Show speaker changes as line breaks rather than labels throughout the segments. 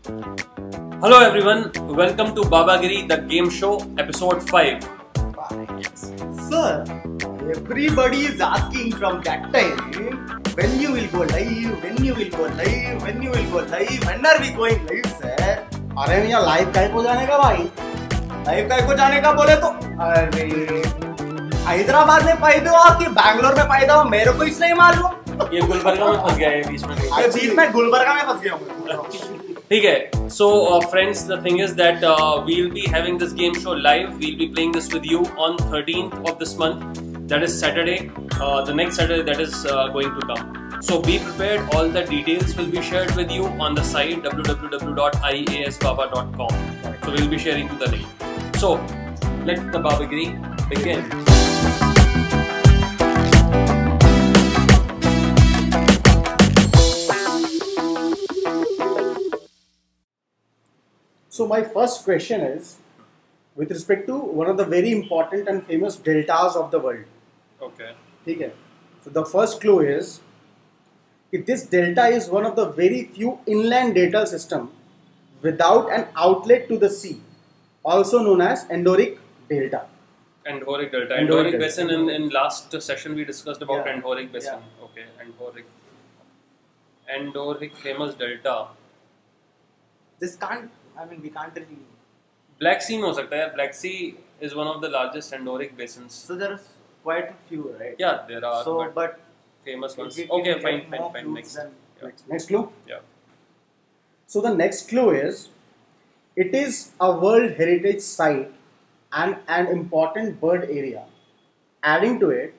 Hello everyone, welcome to Babagiri the Game Show, episode 5.
Sir, everybody is asking from that time when you will go live, when you will go live, when you will go live, when are we going live, sir? अरे भैया live काय को जाने का भाई? Live काय को जाने का बोले तो अरे हैदराबाद में पैदा हुआ कि बैंगलोर में पैदा हुआ मेरे को इसलिए मालूम.
ये गुलबर्गा में फंस गया है बीच में.
अरे बीच में गुलबर्गा में फंस गया हूँ.
ठीक है. So friends, the thing is that we'll be having this game show live. We'll be playing this with you on 13th of this month. That is Saturday. The next Saturday that is going to come. So be prepared. All the details will be shared with you on the site www.iasbaba.com. So we'll be sharing you the link. So let the Babagiri begin.
So my first question is with respect to one of the very important and famous deltas of the world.
Okay.
Okay. So the first clue is that this delta is one of the very few inland delta system without an outlet to the sea, also known as Endorheic Delta.
Endorheic Delta.
Endorheic
Endorheic Basin.
Delta.
In last session we discussed about
Yeah.
Endorheic Basin.
Yeah.
Okay. Endorheic famous delta.
This can't, I mean, we can't really.
Black Sea में हो सकता है. Black Sea is one of the largest Endorheic basins.
So there are quite a few, right?
Yeah, there are.
So, but
famous ones.
we
Okay,
can
fine.
get more clues
Next.
than-
Yeah.
Next clue.
Yeah.
So the next clue is, it is a World Heritage Site and an important bird area. Adding to it,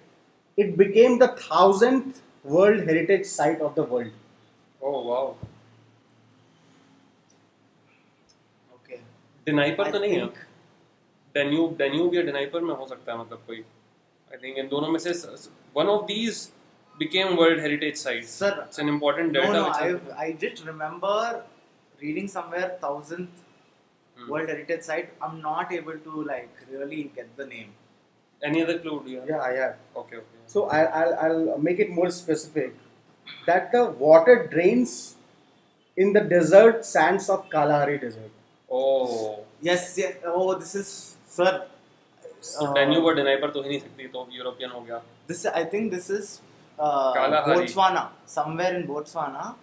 it became the 1000th World Heritage Site of the world.
Oh wow.
Okay.
Dnieper
I
तो नहीं है.
think-
Danube या Dnieper में हो सकता है मतलब कोई. I think इन दोनों में से one of these became World Heritage Sites.
Sir,
It's an important delta.
No,
which
I just remember reading somewhere 1000th World Heritage Site. I'm not able to like really get the name.
Any other clue? Do you have?
Yeah, I have.
Okay.
So I'll make it more specific. That the water drains in the desert sands of Kalahari Desert.
Oh.
Yes. Oh, this is, sir.
Danube और Dnieper तो ही नहीं सकती, तो European हो गया.
This, I think this is
Kalahari.
Botswana. Somewhere in Botswana.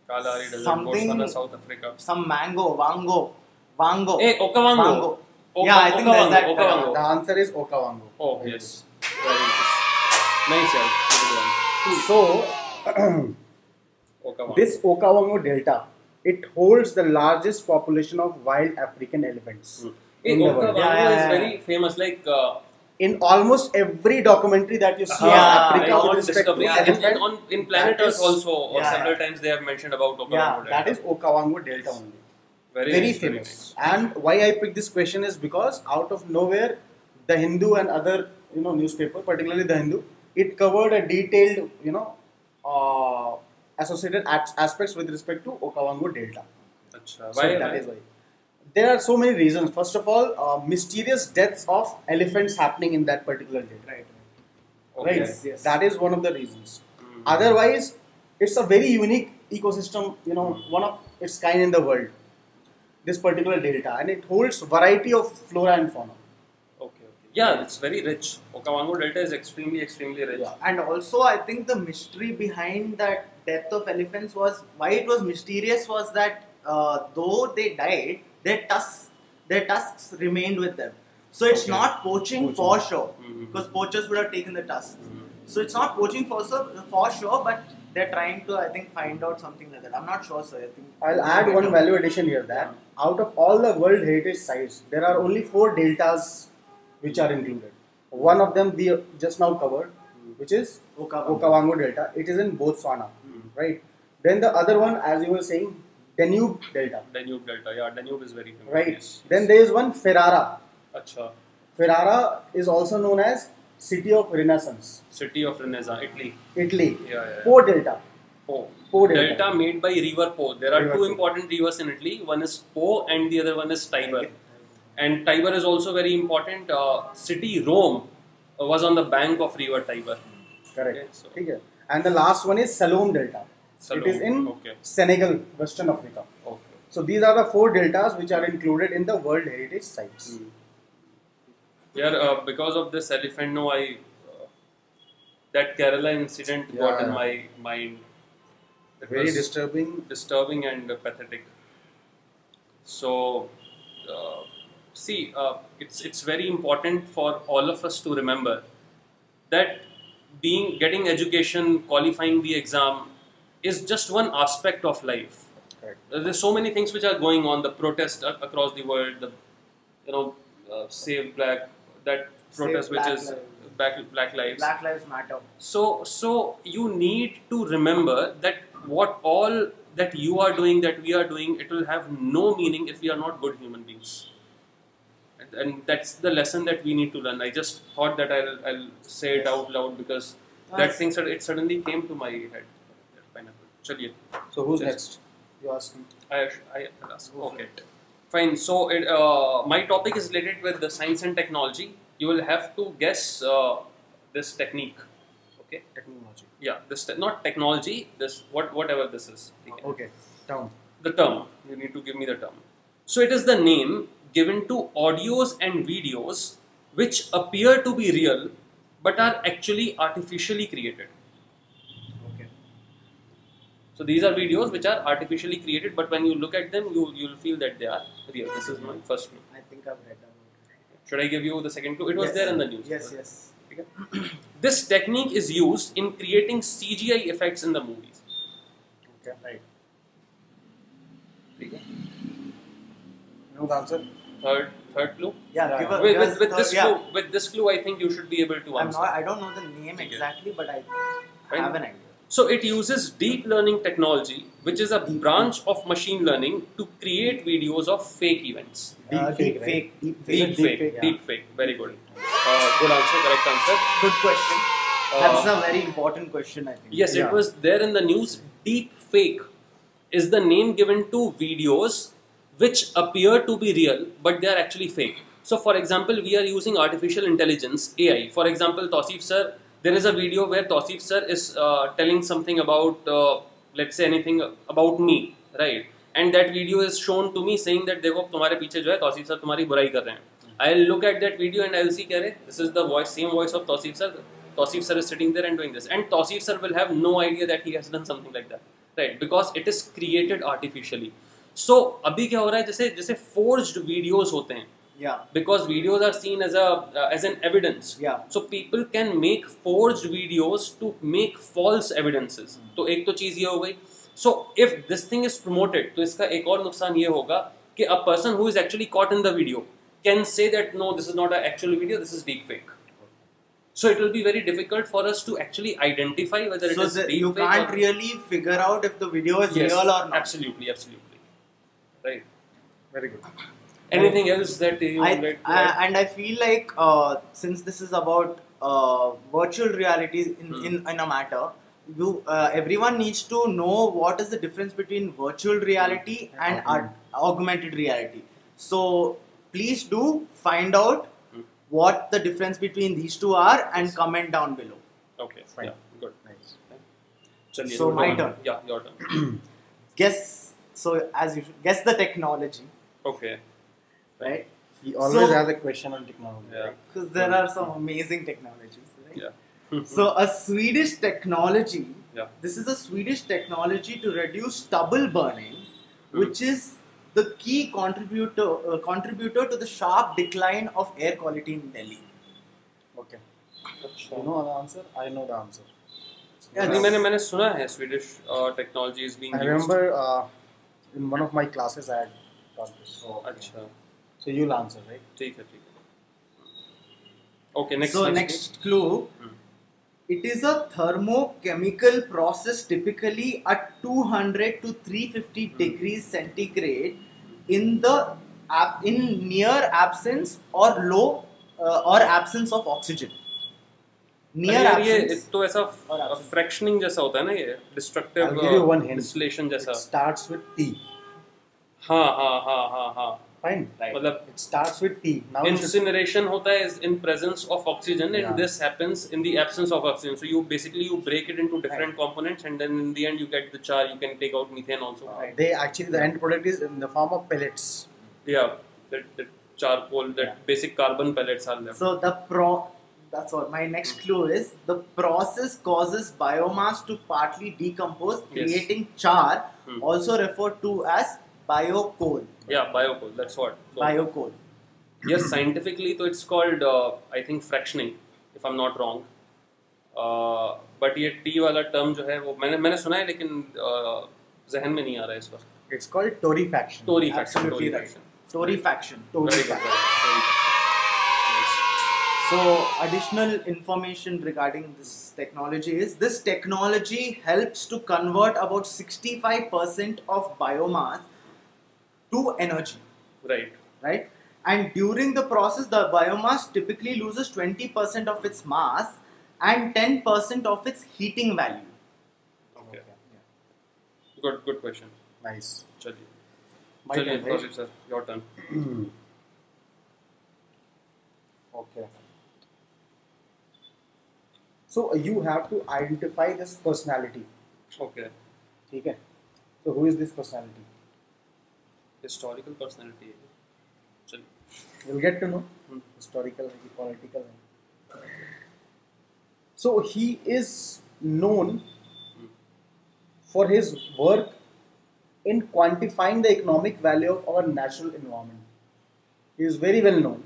Kalahari Desert,
Something-
Botswana, South Africa.
Some Wango.
Hey, Okavango.
Yeah, I think that's that.
Okavango.
The answer is Okavango.
Oh, yes. Very nice. Nice, yeah.
So,
Okavango.
this Okavango Delta, it holds the largest population of wild African elephants.
Hey,
in the world.
Okavango is very famous, like
In almost every documentary that you see of Africa
like
with
on
respect
Discovery,
to
and
elephant,
in Planet
that
Earth
is-
also, or
yeah,
several
yeah.
times they have mentioned about Okavango.
yeah,
Delta.
that is Okavango Delta only.
very
Very
nice, very
famous.
nice.
And why I picked this question is because out of nowhere, the Hindu and other newspaper, particularly the Hindu, it covered a detailed associated aspects with respect to Okavango Delta.
Achha,
So that is why. There are so many reasons. First of all, mysterious deaths of elephants happening in that particular delta.
Okay.
Right.
Yes.
That is one of the reasons. Otherwise, it's a very unique ecosystem. One of its kind in the world. This particular delta, and it holds variety of flora and fauna.
Okay. Yeah, it's very rich. Okavango Delta is extremely rich.
Yeah. And also, I think the mystery behind that death of elephants was why it was mysterious was that though they died, their tusks remained with them. So it's
Okay.
not poaching for sure, because
Mhm.
poachers would have taken the tusks. So it's not poaching for sure, but they're trying to, I think, find out something like that. I'm not sure, sir. I think
I'll add one value addition here that out of all the World Heritage Sites, there are only 4 deltas which are included. One of them we just now covered, which is Okavango Delta. It is in Botswana, right? Then the other one, as you were saying, Danube Delta,
Danube Delta, yeah, Danube is very famous.
right?
Yes.
Then there is one Ferrara.
Acha.
Ferrara is also known as City of Renaissance,
City of Renaissance, Italy.
Italy.
Yeah.
Po Delta.
Po.
Po Delta.
Delta made by River Po. There are
River
two
Po.
important rivers in Italy. One is Po and the other one is Tiber. And Tiber is also very important. City Rome was on the bank of River Tiber.
Correct.
Okay, so-
Okay. And the last one is Salom Delta.
Salome,
It is in
okay.
Senegal, Western Africa. So these are the 4 deltas which are included in the World Heritage Sites.
Yeah, because of this elephant, no, that Kerala incident got in
Yeah.
my mind. It
Very
was
disturbing.
and pathetic. So, see, it's very important for all of us to remember that getting education, qualifying the exam is just one aspect of life.
Correct.
There's so many things which are going on. The protest across the world, Save Black, that protest which
Black
is
Lives.
Black Lives.
Black Lives Matter.
So you need to remember that what all that you are doing, that we are doing, it will have no meaning if we are not good human beings. And that's the lesson that we need to learn. I just thought that I'll say it out loud because that thing it suddenly came to my head. Pineapple. Chaliye.
So who's
Yes.
next? You ask me.
I'll ask. Okay. Fine. So my topic is related with the science and technology. You will have to guess this technique. Okay.
Technology.
Yeah. This not technology. This whatever this is.
Okay. Down.
The term. You need to give me the term. So it is the name given to audios and videos which appear to be real but are actually artificially created.
Okay.
So these are videos which are artificially created, but when you look at them, you'll feel that they are real. This is my first clue.
I think I've read about it.
Should I give you the second clue? It was
Yes.
there in the news.
Yes.
Okay. This technique is used in creating CGI effects in the movies.
Okay. Right.
Okay.
You know the answer?
Third clue.
Yeah.
Yeah.
Give a,
With
just
this
third- yeah.
clue, with this clue, I think you should be able to answer.
I don't know the name
Okay.
exactly, but I
Fine.
have an idea.
So it uses deep learning technology, which is a branch of machine learning to create videos of fake events.
Deep fake, right?
Deep
Deep
fake.
fake.
yeah.
Deep fake. Very good. Good answer. Correct answer.
Good question. That's a very important question, I think.
Yes,
Yeah.
it was there in the news. Deep fake is the name given to videos which appear to be real, but they are actually fake. So, for example, we are using artificial intelligence, AI. For example, Tausif sir, there is a video where Tausif sir is telling something about, let's say, anything about me, right? And that video is shown to me saying that देखो तुम्हारे पीछे जो है Tausif sir तुम्हारी बुराई कर रहे हैं. I'll look at that video and I'll see कह रहे this is the same voice of Tausif sir. Tausif sir is sitting there and doing this, and Tausif sir will have no idea that he has done something like that, right? Because it is created artificially. So अभी क्या हो रहा है, जैसे forged videos होते हैं.
Yeah.
Because videos are seen as an evidence.
Yeah.
So people can make forged videos to make false evidences. तो एक तो चीज ये हो गई. So if this thing is promoted, तो इसका एक और नुकसान ये होगा कि a person who is actually caught in the video can say that no, this is not an actual video, this is deep fake. So it will be very difficult for us to actually identify whether it is deep
you
fake
can't
or
really figure out if the video is
yes,
real or not.
Absolutely. Right.
Very good.
Anything else that you would like to add?
And I feel like since this is about virtual reality in a matter, everyone needs to know what is the difference between virtual reality and augmented reality. So please do find out what the difference between these two are and comment down below.
Okay.
Fine.
Yeah. Good.
Nice.
Chaliye,
So
your
my turn.
Yeah, your turn.
Guess. So as usual, guess the technology,
Okay.
right?
He always
So-
has a question on technology.
Yeah.
Right?
Because there are some amazing technologies, right?
Yeah.
So a Swedish technology.
Yeah.
This is a Swedish technology to reduce stubble burning, which is the key contributor to the sharp decline of air quality in Delhi.
Okay. You know the answer? I know the answer.
Yeah,
नहीं, मैंने सुना है Swedish technology is being
I
used.
remember in one of my classes I had taught this.
अच्छा.
So you'll answer, right?
ठीक है. Okay, next.
So next clue. It is a thermochemical process typically at 200 to 350 degrees centigrade in near absence or low or absence of oxygen. Near
अरे यार, ये
absence.
तो ऐसा
और absence.
fractioning जैसा होता है ना, ये destructive
I'll give you one hint.
distillation जैसा.
It starts with T.
हाँ.
Fine.
Right.
मतलब
It starts with T. Now you should,
incineration होता है is in presence of oxygen, and
Yeah.
this happens in the absence of oxygen. So you basically you break it into different components, and then in the end you get the char. You can take out methane also.
they actually the end product is in the form of pellets.
Yeah, that charcoal, that
Yeah.
basic carbon pellets are left.
So that's what my next clue is. The process causes biomass to partly decompose,
Yes.
creating char,
Hmm.
also referred to as biocoal.
Yeah, biocoal. That's what. So,
Biocoal.
yes, scientifically, so it's called I think fractioning, if I'm not wrong. But ये T वाला term जो है वो मैंने सुना है लेकिन जहन में नहीं आ रहा है इस वक्त.
It's called torrefaction.
Torrefaction.
Absolutely right.
Torrefaction.
Torrefaction.
Very good. Yes.
So, additional information regarding this technology is this technology helps to convert about 65% of biomass to energy,
Right.
right? And during the process, the biomass typically loses 20% of its mass and 10% of its heating value.
Okay. Good question.
Nice.
चलिए.
My
चलिए,
turn, right?
proceed, sir. Your turn.
Okay. So you have to identify this personality.
Okay.
ठीक है? So who is this personality?
Historical personality. चलिए.
You'll get to know. Historical, political. So he is known for his work in quantifying the economic value of our natural environment. He is very well known,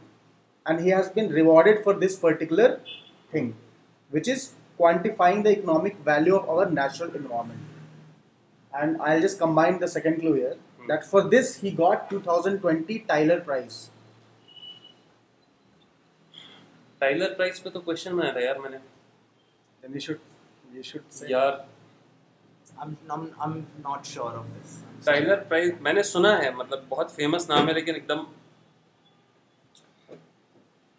and he has been rewarded for this particular thing, which is quantifying the economic value of our natural environment. And I'll just combine the second clue here, that for this he got 2020 Tyler Prize.
Tyler Prize पे तो question में आया था यार मैंने.
Then you should say.
यार
I'm not sure of this.
Tyler Prize मैंने सुना है, मतलब बहुत फेमस नाम है लेकिन एकदम.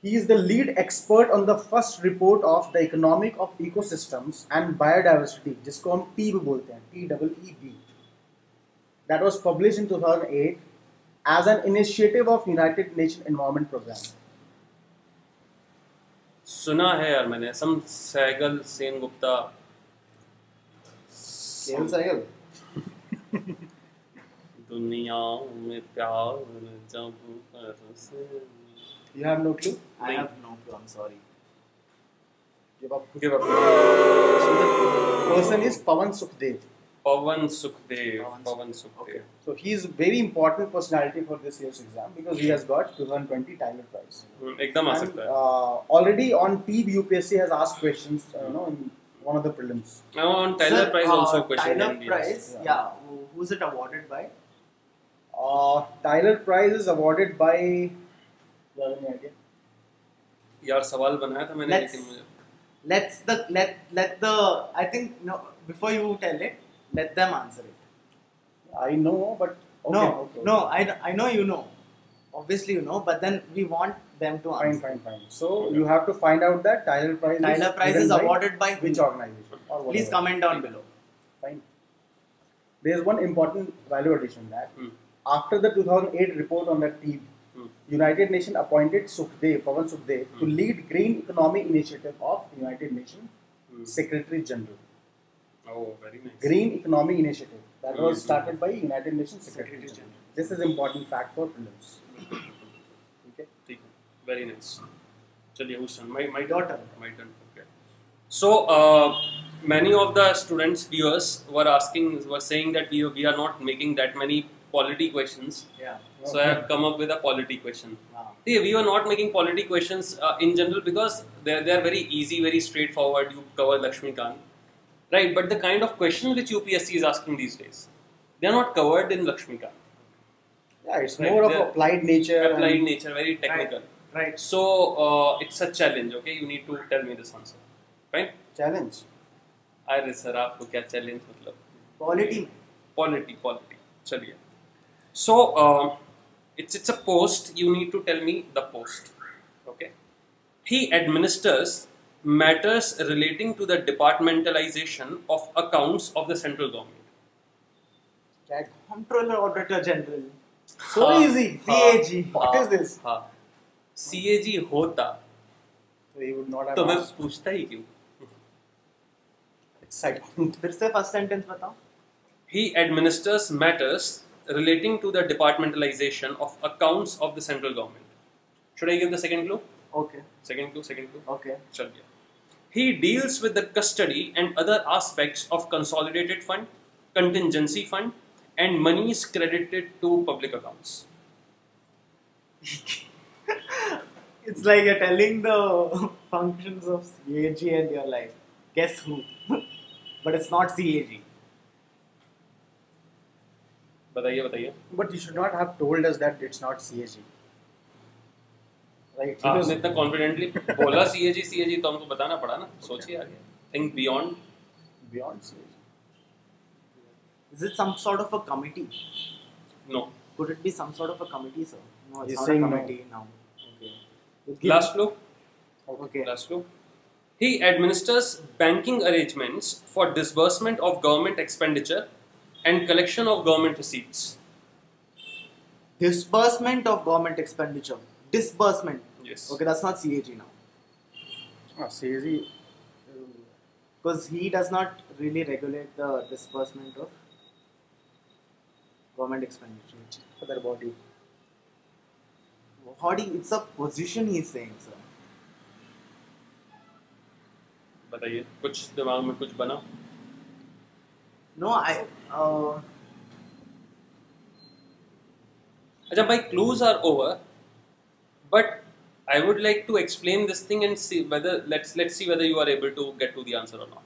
He is the lead expert on the first report of the economic of ecosystems and biodiversity, जिसको हम TEEB बोलते हैं, TEEB. That was published in 2008 as an initiative of United Nations Environment Program.
सुना है यार मैंने. सम सैगल सेन गुप्ता.
Sahil.
दुनिया में प्यार जब बरसे.
You have no clue?
I have no clue. I'm sorry.
Give up.
Give up.
So the person is Pawan Sukhdev.
Pawan Sukhdev. Pawan
Okay.
Sukhdev.
So he is a very important personality for this year's exam because he has got 2020 Tyler Prize.
एकदम आ
And,
सकता है.
already on TEEB UPSC has asked questions, in one of the prelims.
On Tyler
Sir,
Prize also question.
Tyler
can be
Prize.
asked.
Yeah. Who's it awarded by?
Tyler Prize is awarded by. You have any idea?
यार सवाल बनाया था मैंने
Let's-
लेकिन मुझे.
Let the I think no, before you tell it, let them answer it.
I know, but okay, okay.
No, I know you know. Obviously you know, but then we want them to
Fine,
answer.
fine. So you have to find out that Tyler Prize.
Tyler Prize
given
is awarded by
which
who?
organization? Or whatever.
Please comment down below.
Fine. There is one important value addition that
Hmm.
after the 2008 report on the TEEB, United Nations appointed Pawan Sukhdev to lead Green Economy Initiative of United Nations Secretary General.
Oh, very nice.
Green Economy Initiative that was started by United Nations Secretary General. This is important fact for prelims. Okay.
ठीक है. Very nice. चलिए who's turn? My
Your
turn.
turn.
My turn. Okay. So many of the students viewers were saying that we are not making that many polity questions.
Yeah.
So I have come up with a polity question.
Wow.
See, we were not making polity questions in general because they are very easy, very straightforward. You cover Lakshmikant, right? But the kind of questions which UPSC is asking these days, they are not covered in Lakshmikant.
Yeah, it's
Right,
more of
they're
applied nature.
Applied nature, very technical.
Right.
So it's a challenge. Okay, you need to tell me this answer. Fine?
Challenge.
अरे sir आपको क्या challenge मतलब?
Quality.
Polity. चलिए. So it's a post. You need to tell me the post. Okay. He administers matters relating to the departmentalization of accounts of the central government.
Comptroller Auditor General.
So easy.
CAG.
What is this?
हाँ CAG होता
So he would not have
तो मैं
asked.
पूछता ही क्यों?
Excitement.
फिर से first sentence बताओ.
He administers matters relating to the departmentalization of accounts of the central government. Should I give the second clue?
Okay.
Second clue.
Okay.
चल गया. He deals with the custody and other aspects of consolidated fund, contingency fund, and monies credited to public accounts.
It's like you're telling the functions of CAG and you're like, guess who? But it's not CAG.
बताइए.
But you should not have told us that it's not CAG. Right? Because
आपने इतना confidently बोला CAG तो हमको बताना पड़ा ना. सोचिए आगे. Think beyond.
beyond CAG.
Is it some sort of a committee?
No.
Could it be some sort of a committee, sir? No, it's
He's
not a
saying no.
committee now. Okay.
Last clue.
Okay.
Last clue. He administers banking arrangements for disbursement of government expenditure and collection of government receipts.
Disbursement of government expenditure. Disbursement.
Yes.
Okay, that's not CAG now.
CAG.
Because he does not really regulate the disbursement of government expenditure.
Other body.
It's a position he's saying, sir.
बताइए कुछ दिमाग में कुछ बना.
No,
अच्छा my clues are over, but I would like to explain this thing and see whether let's see whether you are able to get to the answer or not.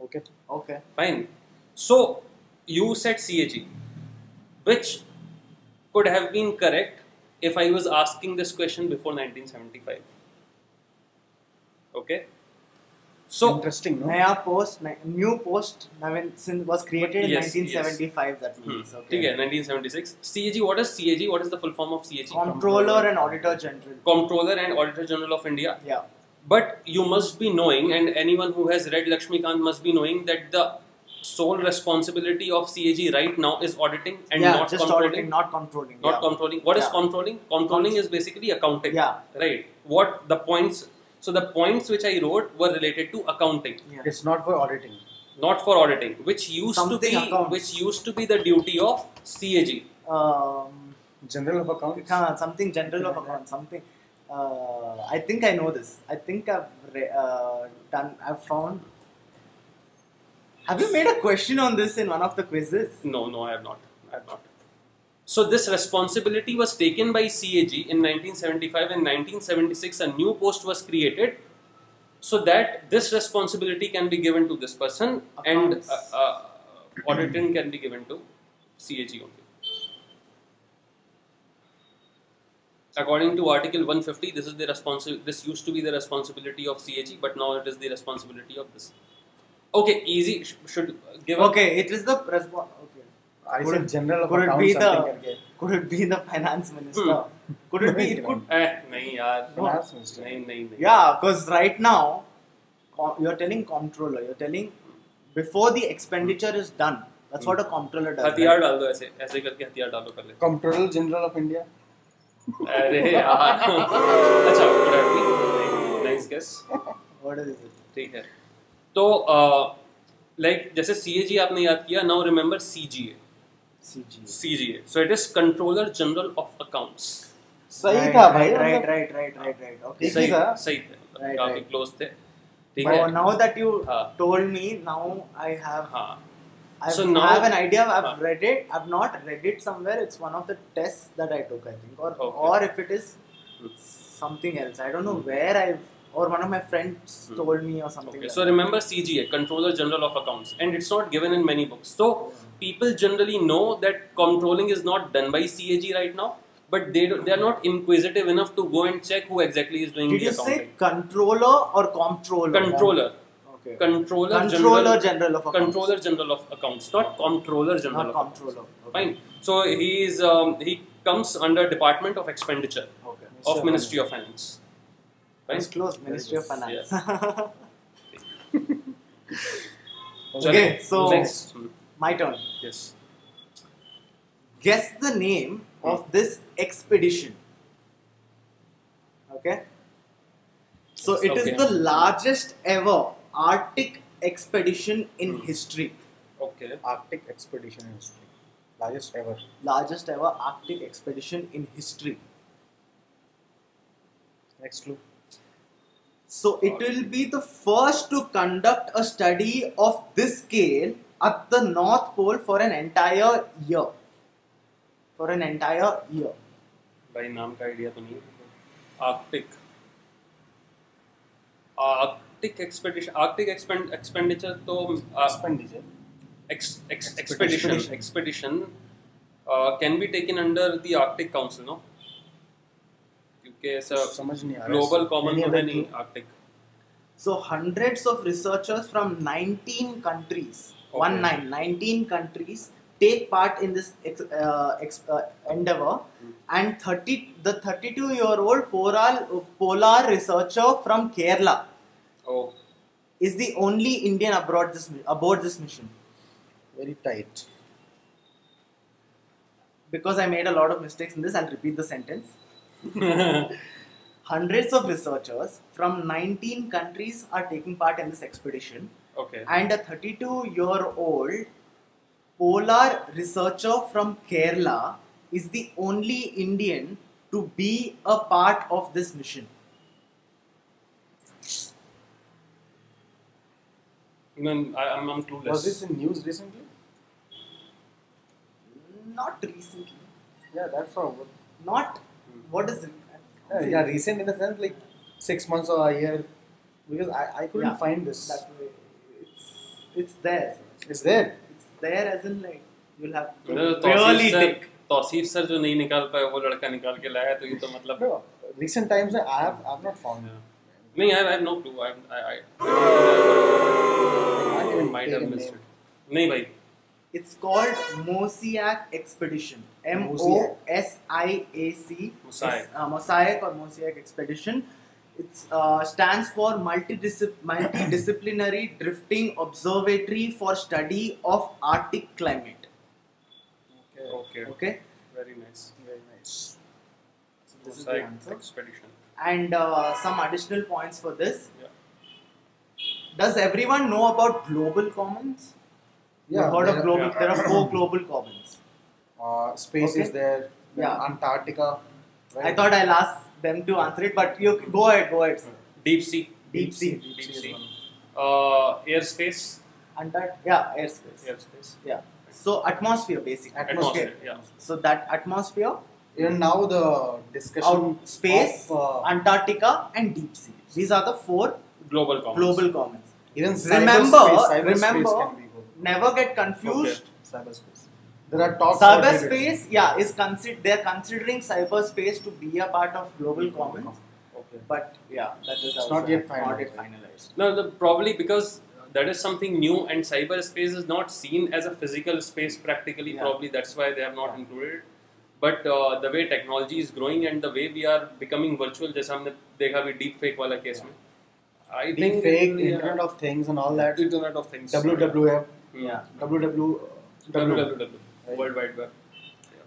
Okay.
Okay.
Fine. So you said CAG, which could have been correct if I was asking this question before 1975. Okay. So
Interesting, no?
new post was created in
Yes,
1975. That means.
ठीक है 1976. CAG. What is CAG? What is the full form of CAG?
Comptroller and Auditor General.
Comptroller and Auditor General of India.
Yeah.
But you must be knowing, and anyone who has read Lakshmikant must be knowing that the sole responsibility of CAG right now is auditing and
Yeah,
not
just
controlling.
auditing, not controlling.
Not
Yeah.
controlling. What is
Yeah.
controlling? Controlling is basically accounting.
Yeah.
Right. What the points? So the points which I wrote were related to accounting,
Yeah.
It's not for auditing.
not for auditing, which used
Something accounts.
which used to be the duty of CAG.
General of accounts.
Something general of account. Something. I think I know this. I think I've found. Have you made a question on this in one of the quizzes?
No, I have not. So this responsibility was taken by CAG in 1975 and 1976. A new post was created so that this responsibility can be given to this person
Accounts.
and auditing can be given to CAG only. According to Article 150, this is the This used to be the responsibility of CAG, but now it is the responsibility of this. Okay, easy. Should give.
Okay, it is the okay.
I
Could
said
it-
general of
could it
accounts.
be
something
the-
करके.
Could it be the finance minister? Could it be? It could.
नहीं यार.
Finance minister.
नहीं.
Yeah, because right now you're telling comptroller. You're telling before the expenditure is done. That's what a comptroller does.
हथियार
right?
डाल दो ऐसे करके हथियार डालो कर ले.
Comptroller General of India.
अरे यार. अच्छा, could have been. Nice guess.
What is it?
ठीक है. तो like जैसे CAG आपने याद किया. Now remember CGA. CGA. So it is Controller General of Accounts.
सही था भाई.
Right. Okay.
सही था.
सही थे.
Right,
काफी
right.
क्लोज थे. ठीक है.
But now that you
हाँ.
told me, now I have.
हाँ.
I
So now-
have an idea. I've
हाँ.
read it. I've not read it somewhere. It's one of the tests that I took, I think,
Okay.
or if it is something else. I don't know where or one of my friends told me or something.
Okay.
Like
So remember CGA, Controller General of Accounts, and it's not given in many books. So people generally know that controlling is not done by CAG right now, but they are not inquisitive enough to go and check who exactly is doing
Did
the
you say
accounting.
controller or comptroller?
Controller.
Okay.
Controller
General of Accounts.
Controller General of Accounts, not Comptroller General
Not
of
comptroller.
Accounts. Fine. So he comes under Department of Expenditure
Okay.
of Ministry of Finance. Fine.
It's close. Ministry of Finance.
Chalo.
Okay, so
next.
my turn.
Yes.
Guess the name of this expedition. Okay. So it is
Okay.
the largest ever Arctic expedition in history.
Okay.
Arctic expedition in history. Largest ever.
Largest ever Arctic expedition in history.
Next clue.
So it will be the first to conduct a study of this scale at the North Pole for an entire year. For an entire year.
भाई नाम का idea तो नहीं है. Arctic expenditure तो
Expenditure.
expedition can be taken under the Arctic Council, no? क्योंकि ऐसा
समझ नहीं आ रहा.
global common
Any
तो
other
है नहीं
clue?
Arctic.
So hundreds of researchers from 19 countries,
Okay.
19 countries take part in this endeavor, and the 32-year-old polar researcher from Kerala
Oh,
is the only Indian aboard this mission.
Very tight.
Because I made a lot of mistakes in this, I'll repeat the sentence. Hundreds of researchers from 19 countries are taking part in this expedition,
okay.
and a 32-year-old polar researcher from Kerala is the only Indian to be a part of this mission.
I'm clueless.
Was this in news recently?
Not recently.
Yeah, that's all.
Not. What is it?
Yeah, recent in the sense like 6 months or a year. Because I couldn't
Yeah,
find this.
That way, it's there.
It's there.
It's there as in like you'll have to
मतलब
really dig.
Tausif sir जो नहीं निकाल पाए वो लड़का निकाल के लाया तो ये तो मतलब
No, recent times I've not found it.
नहीं I have no clue. I
even
might
take
have
a
missed
name.
it. नहीं भाई.
It's called Mosaic Expedition. MOSIAC.
Mosaic.
Mosaic or Mosaic Expedition. It stands for Multidisciplinary Drifting Observatory for Study of Arctic Climate.
Okay.
Okay.
Very nice.
Very nice.
So this is the
Mosaic
answer.
expedition.
And some additional points for this.
Yeah.
Does everyone know about global commons?
Yeah,
You've heard of global.
yeah.
There are 4 global commons.
Space
Okay.
is there. Then
Yeah.
Antarctica. Right?
I thought I'll ask them to answer it, but you go ahead. Sir.
Deep sea.
Deep sea.
Deep
Deep
sea is
sea.
one.
Airspace.
Yeah, airspace.
Airspace.
Yeah. So atmosphere, basically.
Atmosphere. Yeah.
So that atmosphere,
Even now the discussion
out space,
of,
Antarctica, and deep sea. These are the 4
Global commons.
global commons.
even
Remember,
cyberspace can be good.
never get confused.
Cyberspace. There are talks about it.
Cyberspace, yeah, is they're considering cyberspace to be a part of global commons.
Okay.
But yeah, that is
It's
also
not yet
not yet
finalized.
finalized.
No, probably because that is something new and cyberspace is not seen as a physical space practically.
Yeah.
Probably that's why they have not included it. But the way technology is growing and the way we are becoming virtual, जैसा हमने देखा भी deep fake वाला case में, I
Deep
think
fake, Internet of Things and all that.
Internet of Things,
WWF.
Yeah.
www, World Wide Web.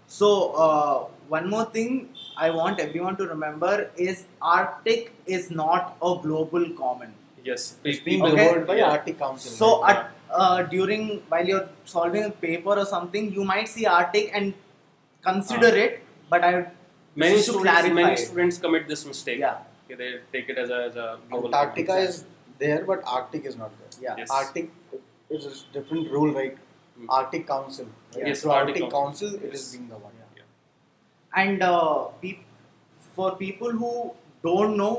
So one more thing I want everyone to remember is Arctic is not a global common.
Yes,
It's being
Okay.
developed by
Yeah.
Arctic Council.
So
right?
while you're solving a paper or something, you might see Arctic and consider it, but I would
Many
just to clarify
students, many
it.
students commit this mistake.
Yeah.
Okay, they take it as a global
Antarctica
common.
is there, but Arctic is not there.
Yeah.
Yes.
Arctic is a different rule, right?
Hmm.
Arctic Council. Right?
Yes,
so
Arctic
Arctic
Council.
Council, it
Yes.
is being the one.
And for people who don't know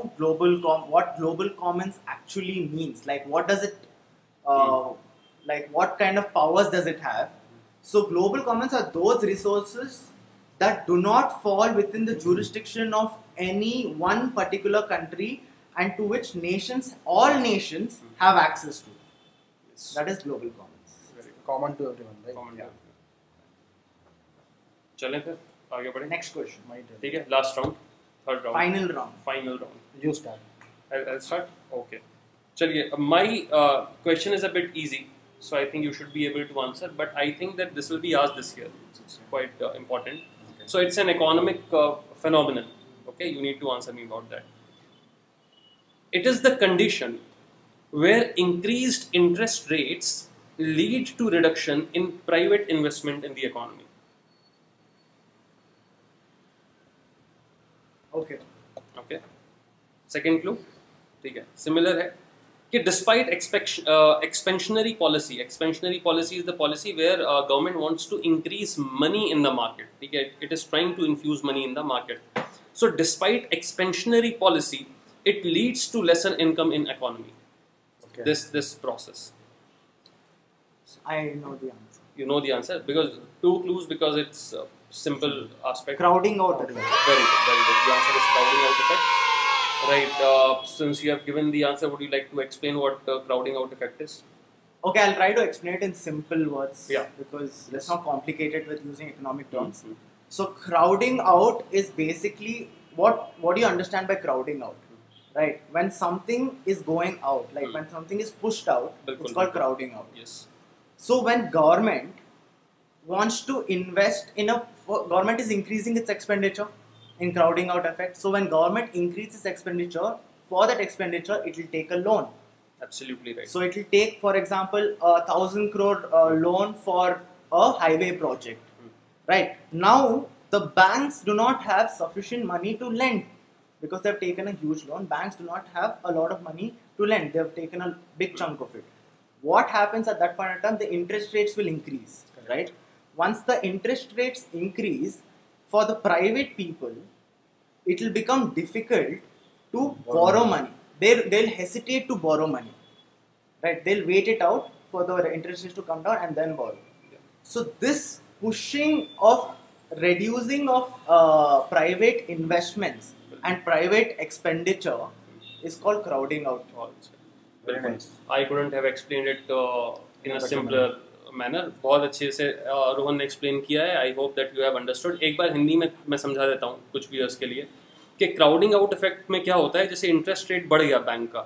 what global commons actually means, like what does it, like what kind of powers does it have? So global commons are those resources that do not fall within the jurisdiction of any one particular country and to which all nations have access to.
Yes.
That is global commons.
Very good.
Common to everyone, right?
Common.
Yeah.
चलें फिर आगे बढ़ें.
Next question.
My turn.
ठीक है, last round, third round.
Final round.
Final round.
You start.
I'll start. Okay. चलिए, my question is a bit easy. so I think you should be able to answer. But I think that this will be asked this year. It's quite important.
Okay.
So it's an economic phenomenon. Okay, you need to answer me about that. It is the condition where increased interest rates lead to reduction in private investment in the economy.
Okay.
Okay. Second clue, ठीक है, similar है कि despite expansionary policy is the policy where government wants to increase money in the market. ठीक है, it is trying to infuse money in the market. So despite expansionary policy, it leads to lesser income in economy.
Okay.
This process.
I know the answer.
You know the answer because two clues because it's simple aspect.
Crowding out effect.
Very good, very good. The answer is crowding out effect. Right. Since you have given the answer, would you like to explain what crowding out effect is?
Okay, I'll try to explain it in simple words.
Yeah.
Because let's not complicate it with using economic terms.
Mhm.
So crowding out is basically what do you understand by crowding out? Right. When something is going out, like when something is pushed out,
Bilkul,
it's called
bilkul.
crowding out.
Yes.
So when government wants to invest in government is increasing its expenditure in crowding out effect. So when government increases expenditure, for that expenditure, it will take a loan.
Absolutely right.
So it will take, for example, 1,000 crore loan for a highway project. Right. Now, the banks do not have sufficient money to lend because they have taken a huge loan. Banks do not have a lot of money to lend. They have taken a big chunk of it. What happens at that point in time? The interest rates will increase. Right. Once the interest rates increase, for the private people, it will become difficult to borrow money. They'll hesitate to borrow money. Right? They'll wait it out for the interest rates to come down and then borrow. So this reducing of private investments and private expenditure is called crowding out.
Very nice.
I couldn't have explained it in a simpler manner. बहुत अच्छे से रोहन ने explain किया है. I hope that you have understood. एक बार हिंदी में मैं समझा देता हूँ कुछ व्यूअर्स के लिए कि क्राउडिंग आउट इफेक्ट में क्या होता है. जैसे इंटरेस्ट रेट बढ़ गया बैंक का,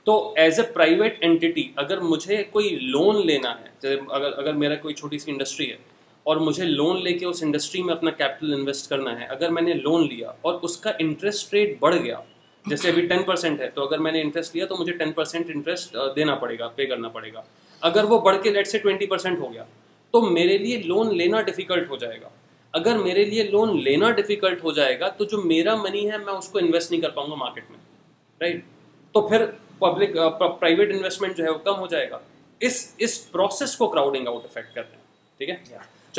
तो एज ए प्राइवेट एंटिटी अगर मुझे कोई लोन लेना है, जैसे अगर मेरा कोई छोटी सी इंडस्ट्री है और मुझे लोन लेके उस इंडस्ट्री में अपना कैपिटल इन्वेस्ट करना है, अगर मैंने लोन लिया और उसका इंटरेस्ट रेट बढ़ गया, जैसे अभी 10% है, तो अगर मैंने इंटरेस्ट लिया तो मुझे 10% इंटरेस्ट देना पड़ेगा, पे करना पड़ेगा. अगर वो बढ़ के लेट से 20% हो गया तो मेरे लिए लोन लेना डिफिकल्ट हो जाएगा. अगर मेरे लिए लोन लेना डिफिकल्ट हो जाएगा तो जो मेरा मनी है मैं उसको इन्वेस्ट नहीं कर पाऊंगा मार्केट में. राइट. तो फिर पब्लिक प्राइवेट इन्वेस्टमेंट जो है वो कम हो जाएगा. इस प्रोसेस को क्राउडिंग आउट इफेक्ट कहते हैं. ठीक है.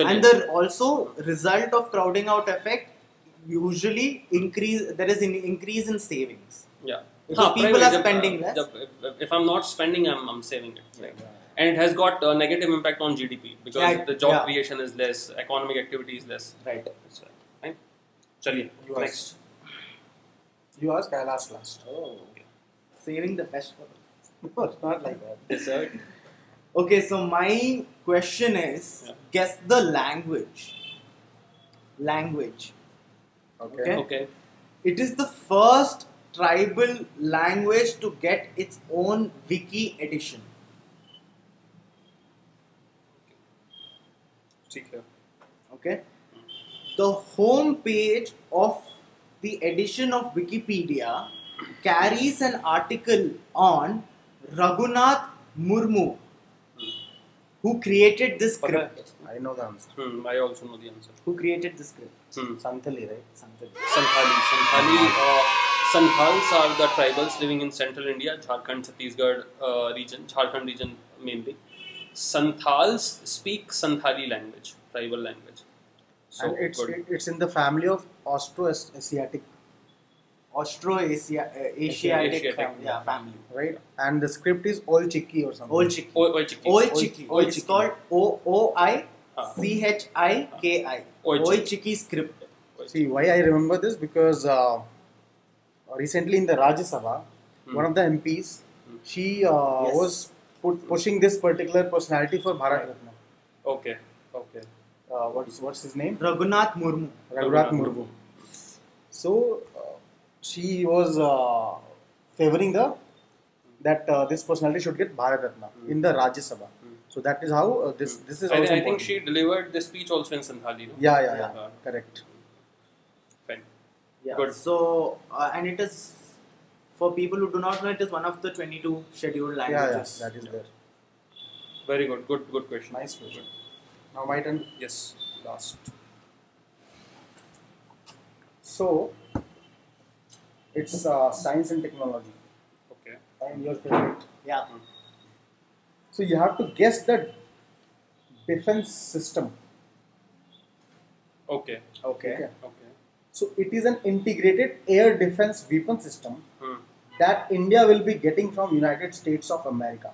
And the also result of crowding out effect usually there is an increase in savings.
Yeah.
Because people are spending less.
If I'm not spending, I'm saving it. Right? And it has got a negative impact on GDP because the job creation is less, economic activity is less.
Right.
That's right. Chaliye, next.
You ask, I'll ask last.
Oh, okay.
Saving the best for us.
No, it's not like that.
Dessert.
Okay, so my question is, guess the language.
Okay.
Okay.
It is the first tribal language to get its own wiki edition. Okay. The home page of the edition of Wikipedia carries an article on Raghunath Murmu, who created this script.
I know the answer.
I also know the answer.
Who created this script?
Santhali, right?
Santhals are the tribals living in central India, Jharkhand, Chhattisgarh region, Jharkhand region mainly. Santhals speak Santhali language, tribal language. So
And it's in the family of Austroasiatic,
Asiatic family.
right? And the script is Olchiki or something.
Olchiki. It's called Oichiki. Oichiki script.
See, why I remember this? Because recently in the Rajya Sabha, one of the MPs, she was pushing this particular personality for Bharat Ratna.
Okay.
What's his name?
Raghunath Murmu.
Raghunath Murmu. So she was favoring that this personality should get Bharat Ratna in the Rajya Sabha. So that is how this is also
I think
important.
she delivered the speech also in Santhali. No?
Yeah. Correct.
Fine.
Yeah.
Good.
So and it is, for people who do not know, it is one of the 22 scheduled languages.
That is there.
Very good. Good question.
Nice question. Now my turn.
Yes. Last.
So it's science and technology.
Okay.
And your favorite.
Yeah.
So you have to guess the defense system.
Okay.
Okay.
Okay.
So it is an integrated air defense weapon system
Hmm.
that India will be getting from United States of America.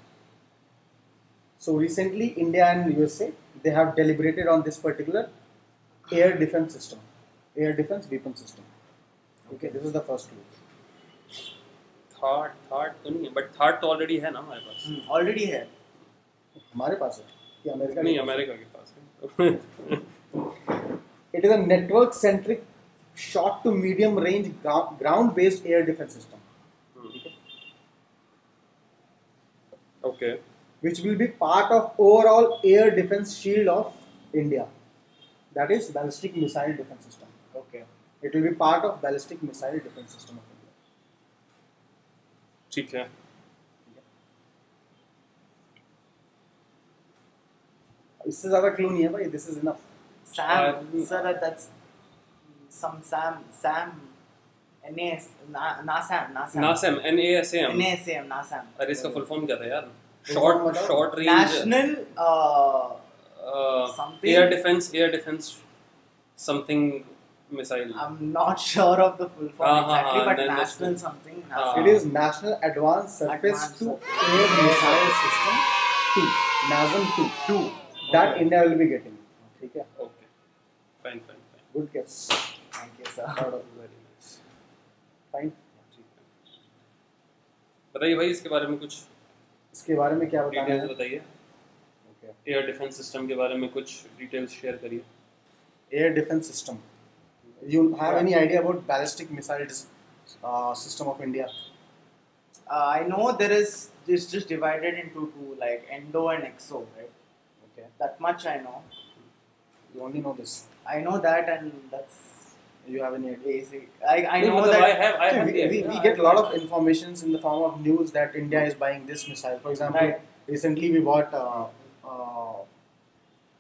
So recently, India and USA, they have deliberated on this particular air defense system, air defense weapon system. Okay, this is the first clue.
Third तो नहीं है, but third तो already है ना हमारे पास.
Already है.
हमारे पास है कि अमेरिका
नहीं,
के पास है?
अमेरिका के पास है.
It is a network-centric, short to medium range ground-based air defense system,
Okay.
which will be part of overall air defense shield of India. That is ballistic missile defense system.
Okay.
It will be part of ballistic missile defense system of India.
ठीक है.
इससे ज़्यादा clue नहीं है भाई. This is enough.
Sam, sir, that's some Sam, NASAM.
NASAM. NASAM.
NASAM.
अरे इसका full form क्या था यार?
form बताओ.
Short range.
National something.
Air defense. Something missile.
I'm not sure of the full form exactly, but
then
national
that's-
something.
It is National Advanced Surface
Advanced
to
Surface.
Air Missile System 2, NASAM 2, that
Okay.
India will be getting. ठीक है?
Okay. Fine.
Good guess.
Thank you, sir.
Proud of you.
Very nice.
Fine.
ठीक है. बताइए भाई इसके बारे में कुछ
इसके बारे में क्या बताना
डिटेल्स
है?
बताइए.
Okay.
एयर डिफेंस सिस्टम के बारे में कुछ डिटेल्स शेयर करिए.
Air defense system. You have any idea about ballistic missile system of India?
I know it's just divided into two, like endo and exo, right?
Okay.
That much I know.
You only know this.
I know that, and that's
You have any idea?
basic. I
नहीं,
know
मतलब
that.
I have the
We
idea.
get a lot of informations in the form of news that India is buying this missile. For example,
Right.
recently we bought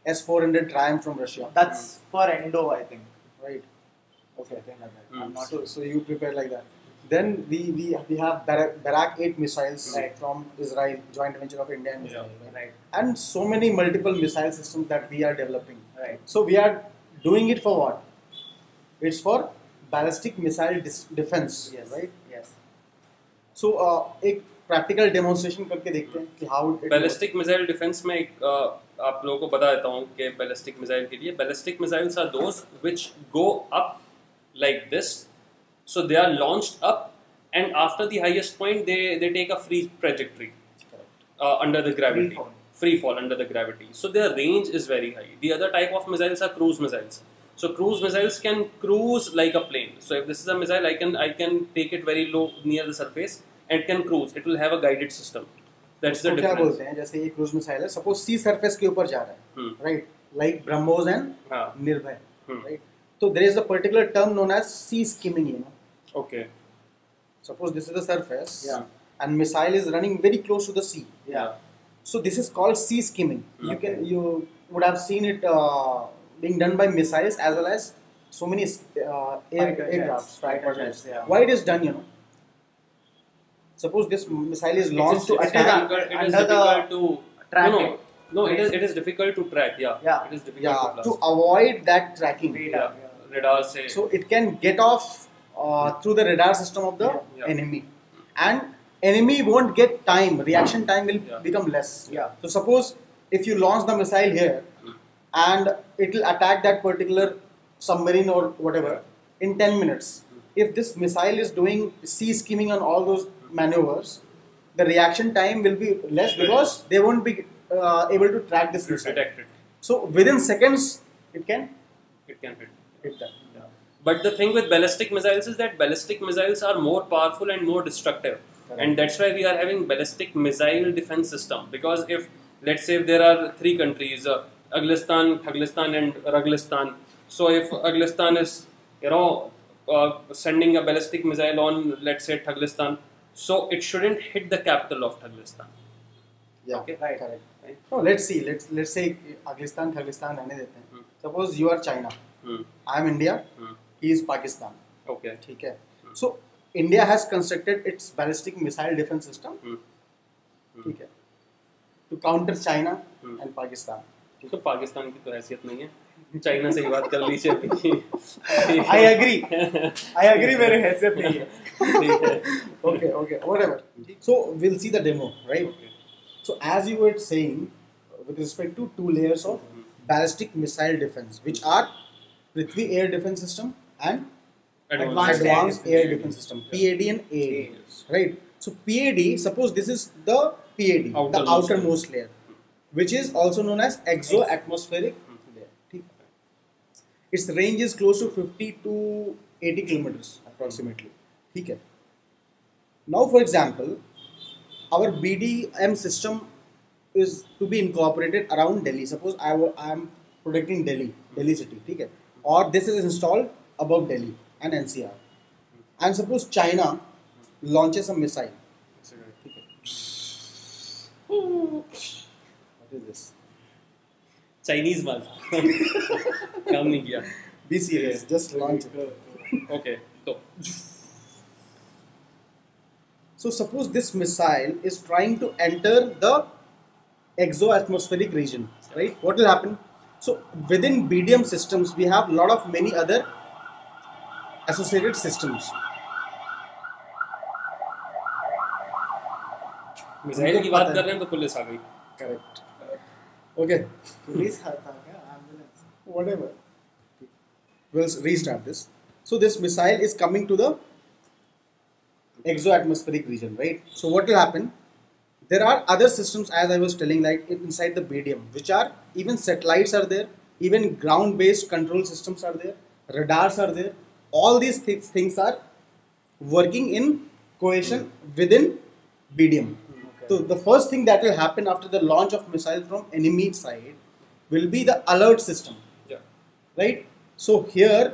S-400 Triumph from Russia.
That's for endo, I think.
Right. Okay.
I'm not
So you prepare like that. Then we have Barak 8 missiles
Right.
from Israel, joint venture of India and
Yeah.
Israel.
Right.
And so many multiple missile systems that we are developing.
Right.
So we are doing it for what? It's for ballistic missile defense.
Yes.
Right.
Yes.
So एक practical demonstration करके देखते हैं कि how it
ballistic missile defence में एक आप लोगों को बता देता हूँ कि बैलिस्टिक मिसाइल के लिए ballistic missiles are those which go up like this so they are launched up and after the highest point they take a free trajectory under the gravity free fall under the gravity, so their range is very high. The other type of missiles are cruise missiles. So cruise missiles can cruise like a plane. So if this is a missile, I can take it very low near the surface and it can cruise. It will have a guided system. That's the
उसको क्या
difference.
बोलते हैं? जैसे ये cruise missile है, suppose sea surface के ऊपर जा रहा है, right? Like BrahMos and
हाँ.
Nirbhay,
Hmm.
right? So there is a particular term known as sea skimming.
Okay.
Suppose this is the surface,
Yeah.
and missile is running very close to the sea.
Yeah.
So this is called sea skimming. You would have seen it being done by missiles as well as so many aircrafts.
Fighter jets. Yeah.
Why it is done, Suppose this missile is launched to
It is
attack.
difficult, it is
under the
difficult to
track
no,
it.
no, it is difficult to track. Yeah.
Yeah.
It is difficult
Yeah,
to
to
blast.
avoid that tracking.
Radar.
Radar से.
So it can get off through the radar system of the
Yeah.
enemy, and enemy won't get time. Reaction time will
Yeah.
become less.
Yeah.
So suppose if you launch the missile here, and it will attack that particular submarine or whatever in 10 minutes. If this missile is doing sea skimming on all those maneuvers, the reaction time will be less because they won't be able to track this missile.
Detect it.
So within seconds, it can
It can hit.
hit that.
But the thing with ballistic missiles is that ballistic missiles are more powerful and more destructive.
Correct.
And that's why we are having ballistic missile defense system. Because if let's say if there are three countries, Afghanistan, Thaglistan, and Raglistan. So if Afghanistan is, sending a ballistic missile on, let's say, Thaglistan, so it shouldn't hit the capital of Thaglistan.
Yeah,
Okay.
right, correct. No, let's see. Let's say Afghanistan, Thaglistan रहने देते हैं. Suppose you are China, I am India, he is Pakistan.
Okay.
ठीक है. So India has constructed its ballistic missile defense system. ठीक है. To counter China and Pakistan.
तो पाकिस्तान की तो हैसियत नहीं है, चाइना से ही बात कर लीजिए.
I agree. मेरे हैसियत नहीं है. Okay, whatever. So we'll see the demo, right?
Okay.
So as you were saying, with respect to two layers of ballistic missile defense, which are Prithvi Air Defense System and Advanced Air Defense System, PAD and AAD, right? So PAD, suppose this is the PAD, the outermost layer, which is also known as exo-atmospheric layer. ठीक है. Its range is close to 50 to 80 kilometers approximately. ठीक है. Now, for example, our BDM system is to be incorporated around Delhi. Suppose I am protecting Delhi city, ठीक है, or this is installed above Delhi and NCR, and suppose China launches a missile. ठीक है. What is this?
Chinese माल काम नहीं किया.
Be serious. Just launch it.
Okay. तो
So suppose this missile is trying to enter the exo-atmospheric region, right? What will happen? So within BDM systems, we have a lot of many other associated systems.
Missile की बात कर रहे हैं तो police आ गई.
Correct. Okay.
Police आता क्या? Ambulance.
Whatever. We'll restart this. So this missile is coming to the exo-atmospheric region, right? So what will happen? There are other systems, as I was telling, like inside the BDM, which are even satellites are there, even ground-based control systems are there, radars are there. All these things are working in cohesion within BDM.
Okay.
So the first thing that will happen after the launch of missile from enemy side will be the alert system,
Yeah.
right? So here,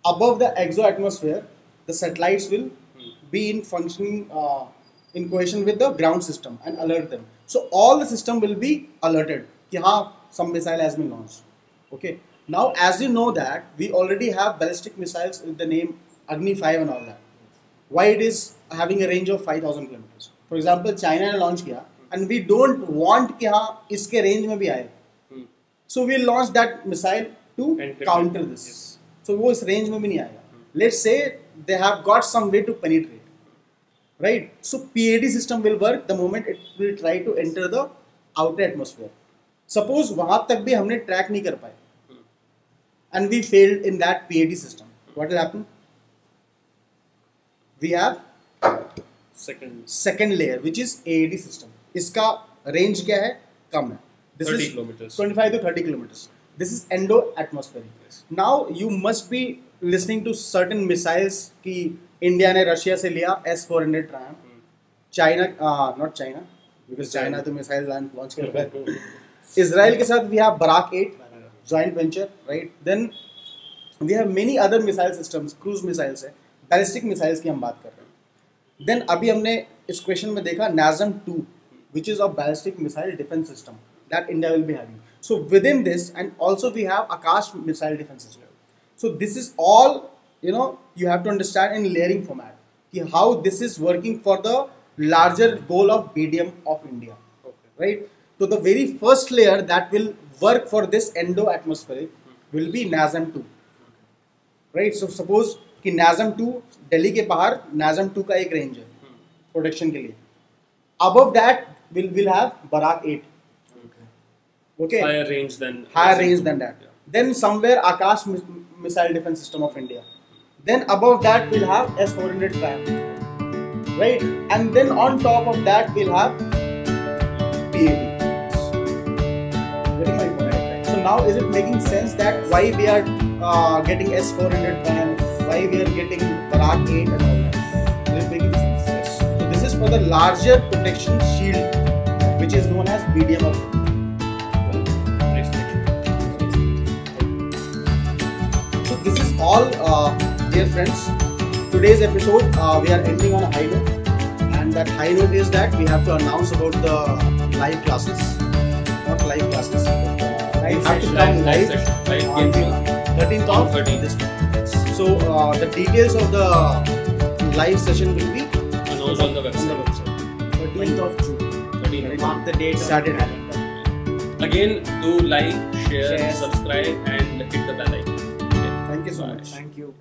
above the exo-atmosphere, the satellites will be in functioning in cohesion with the ground system and alert them. So all the system will be alerted कि हाँ, some missile has been launched. Okay. Now as you know that we already have ballistic missiles with the name Agni 5 and all that. Why it is having a range of 5,000 kilometers? For example, China ने launch किया and we don't want कि हाँ इसके range में भी आए. So we launch that missile to counter this.
Yes.
So वो इस range में भी नहीं आएगा. Let's say they have got some way to penetrate. Right, so PAD system will work the moment it will try to enter the outer atmosphere. Suppose वहाँ तक भी हमने track नहीं कर पाए, and we failed in that PAD system. What will happen? We have second layer, which is AAD system. इसका range क्या है? कम है. This
30
is
kilometers.
25 to 30 kilometers. This is endo-atmospheric.
Yes.
Now you must be listening to certain missiles कि India ने Russia से लिया S-400 Triumph, China not China because China तो missile launch कर रहा है. इजराइल के साथ we have Barak 8 joint venture, right? Then we have many other missile systems, cruise missiles है, बैलिस्टिक मिसाइल्स की हम बात कर रहे हैं. देन अभी हमने इस क्वेश्चन में देखा NASAM 2 which is a ballistic missile defense system that India will be having. So within this, and also we have Akash missile defense system. So this is all, you have to understand in layering format how this is working for the larger goal of BDM of India.
Okay.
Right? So the very first layer that will work for this endo-atmospheric will be NASAM 2. Right? So suppose कि NASAM 2 Delhi के बाहर NASAM 2 का एक range है protection के लिए. Above that we'll have Barak 8. Okay.
Higher range than
that.
Yeah.
Then somewhere Akash missile defense system of India. Then above that we'll have S-400 Triumph. Right? And then on top of that we'll have PAD. Getting my point, right? So now is it making sense that why we are getting S-400 Triumph, why we are getting Barak 8 and all that? Is it making sense? Yes. So this is for the larger protection shield which is known as BDM of. So this is all, dear friends. Today's episode we are ending on a high note, and that high note is that we have to announce about the live classes, not live classes. We have to come live on the 13th of this month. So the details of the live session will be
announced on the website.
13th of June.
13th.
Mark the date.
Saturday.
Again, do like, share, subscribe, and hit the bell icon. Okay.
Thank you so
Bye.
much.
Thank you.